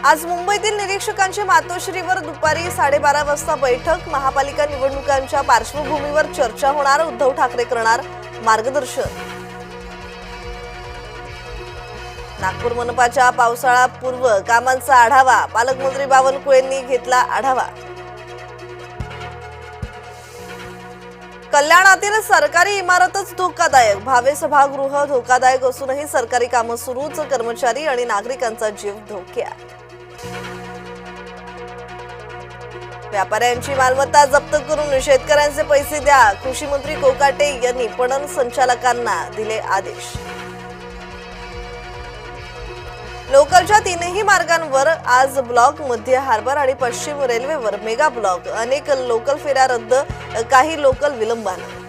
आज मुंबईतील निरीक्षकांची मातोश्रीवर दुपारी 12:30 वाजता बैठक। महापालिका निवडणुकांच्या पार्श्वभूमीवर चर्चा होणार। उद्धव ठाकरे करणार मार्गदर्शन। नागपूर मनपाच्या पावसाळापूर्व कामांचा आढावा। पालकमंत्री बावनकुळेंनी घेतला आढावा। कल्याणातील सरकारी इमारतच धोकादायक। भावे सभागृह धोकादायक असूनही सरकारी कामं सुरूच। कर्मचारी आणि नागरिकांचा जीव धोक्यात। व्यापाऱ्यांची मालमत्ता जप्त करून शेतकऱ्यांचे पैसे द्या। कृषी मंत्री कोकाटे यांनी पणन संचालकांना दिले आदेश। लोकलच्या तीनही मार्गांवर आज ब्लॉक। मध्य हार्बर आणि पश्चिम रेल्वेवर मेगा ब्लॉक। अनेक लोकल फेऱ्या रद्द, काही लोकल विलंबाने।